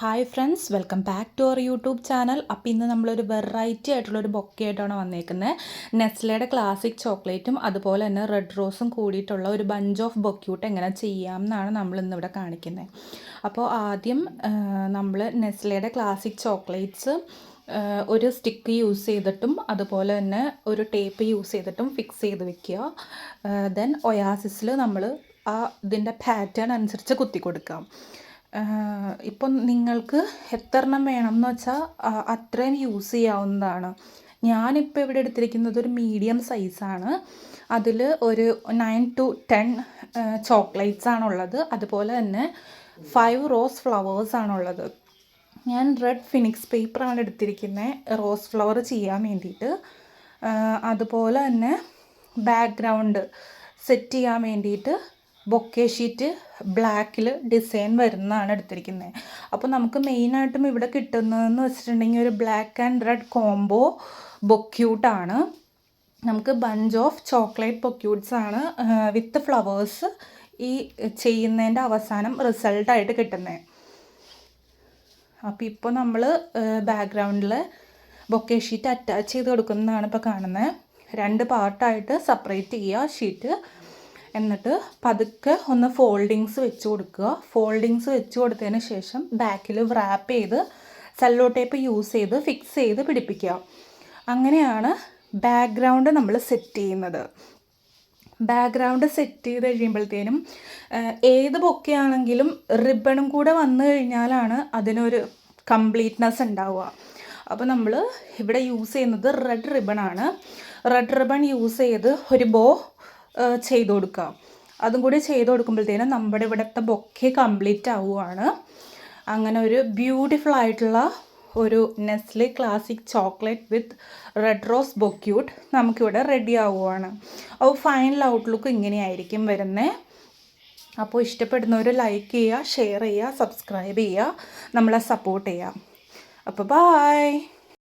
Hi friends, welcome back to our YouTube channel. അപ്പോൾ ഇന്ന് നമ്മളൊരു വെറൈറ്റി ആയിട്ടുള്ളൊരു ബൊക്കെ ആയിട്ടാണ് വന്നേക്കുന്നത്. നെസ്ലയുടെ ക്ലാസിക് ചോക്ലേറ്റും അതുപോലെ തന്നെ റെഡ് റോസും കൂടിയിട്ടുള്ള ഒരു ബഞ്ച് ഓഫ് ബൊക്യൂട്ട് എങ്ങനെ ചെയ്യാം എന്നാണ് നമ്മൾ ഇന്നിവിടെ കാണിക്കുന്നത്. അപ്പോൾ ആദ്യം നമ്മൾ നെസ്ലയുടെ ക്ലാസിക് ചോക്ലേറ്റ്സ് ഒരു സ്റ്റിക്ക് യൂസ് ചെയ്തിട്ടും അതുപോലെ തന്നെ ഒരു ടേപ്പ് യൂസ് ചെയ്തിട്ടും ഫിക്സ് ചെയ്ത് വെക്കുക. ദെൻ ഒയാസിസിൽ നമ്മൾ ആ ഇതിൻ്റെ പാറ്റേൺ അനുസരിച്ച് കുത്തി കൊടുക്കാം. ഇപ്പം നിങ്ങൾക്ക് എത്രണ്ണം വേണം എന്ന് വെച്ചാൽ അത്രയും യൂസ് ചെയ്യാവുന്നതാണ്. ഞാനിപ്പോൾ ഇവിടെ എടുത്തിരിക്കുന്നത് ഒരു മീഡിയം സൈസാണ്. അതിൽ ഒരു 9 to 10 ചോക്ലേറ്റ്സ് ആണുള്ളത്. അതുപോലെ തന്നെ 5 റോസ് ഫ്ലവേഴ്സ് ആണുള്ളത്. ഞാൻ റെഡ് ഫിനിക്സ് പേപ്പറാണ് എടുത്തിരിക്കുന്നത് റോസ് ഫ്ലവർ ചെയ്യാൻ വേണ്ടിയിട്ട്. അതുപോലെ തന്നെ ബാക്ക്ഗ്രൗണ്ട് സെറ്റ് ചെയ്യാൻ വേണ്ടിയിട്ട് ബൊക്കെ ഷീറ്റ് ബ്ലാക്കിൽ ഡിസൈൻ വരുന്നതാണ് എടുത്തിരിക്കുന്നത്. അപ്പോൾ നമുക്ക് മെയിനായിട്ടും ഇവിടെ കിട്ടുന്നതെന്ന് വെച്ചിട്ടുണ്ടെങ്കിൽ ഒരു ബ്ലാക്ക് ആൻഡ് റെഡ് കോംബോ ബൊക്യൂട്ടാണ്. നമുക്ക് ബഞ്ച് ഓഫ് ചോക്ലേറ്റ് ബൊക്യൂട്ട്സ് ആണ് വിത്ത് ഫ്ലവേഴ്സ് ഈ ചെയ്യുന്നതിൻ്റെ അവസാനം റിസൾട്ടായിട്ട് കിട്ടുന്നത്. അപ്പോൾ ഇപ്പോൾ നമ്മൾ ബാക്ക്ഗ്രൗണ്ടിൽ ബൊക്കെ ഷീറ്റ് അറ്റാച്ച് ചെയ്ത് കൊടുക്കുന്നതാണ് ഇപ്പോൾ കാണുന്നത്. 2 പാർട്ടായിട്ട് സെപ്പറേറ്റ് ചെയ്യുക ഷീറ്റ്. എന്നിട്ട് പതുക്കെ ഒന്ന് ഫോൾഡിങ്സ് വെച്ച് കൊടുക്കുക. ഫോൾഡിങ്സ് വെച്ച് കൊടുത്തതിന് ശേഷം ബാക്കിൽ റാപ്പ് ചെയ്ത് സെല്ലോ ടേപ്പ് യൂസ് ചെയ്ത് ഫിക്സ് ചെയ്ത് പിടിപ്പിക്കുക. അങ്ങനെയാണ് ബാക്ക്ഗ്രൗണ്ട് നമ്മൾ സെറ്റ് ചെയ്യുന്നത്. ബാക്ക്ഗ്രൗണ്ട് സെറ്റ് ചെയ്ത് കഴിയുമ്പോഴത്തേനും ഏത് ബൊക്കെയാണെങ്കിലും റിബണും കൂടെ വന്നു കഴിഞ്ഞാലാണ് അതിനൊരു കംപ്ലീറ്റ്നെസ് ഉണ്ടാവുക. അപ്പോൾ നമ്മൾ ഇവിടെ യൂസ് ചെയ്യുന്നത് റെഡ് റിബണാണ്. റെഡ് റിബൺ യൂസ് ചെയ്ത് ഒരു ബോ ചെയ്ത് കൊടുക്കുക. അതും കൂടി ചെയ്ത് കൊടുക്കുമ്പോഴത്തേനും നമ്മുടെ ഇവിടുത്തെ ബൊക്കെ കംപ്ലീറ്റ് ആവുകയാണ്. അങ്ങനെ ഒരു ബ്യൂട്ടിഫുൾ ആയിട്ടുള്ള ഒരു Nestle classic chocolate with red rose bouquet നമുക്കിവിടെ റെഡി ആവുകയാണ്. അപ്പോൾ ഫൈനൽ ഔട്ട്ലുക്ക് ഇങ്ങനെയായിരിക്കും വരുന്നത്. അപ്പോൾ ഇഷ്ടപ്പെടുന്നവർ ലൈക്ക് ചെയ്യുക, ഷെയർ ചെയ്യുക, സബ്സ്ക്രൈബ് ചെയ്യുക, നമ്മളെ സപ്പോർട്ട് ചെയ്യുക. അപ്പോൾ ബൈ.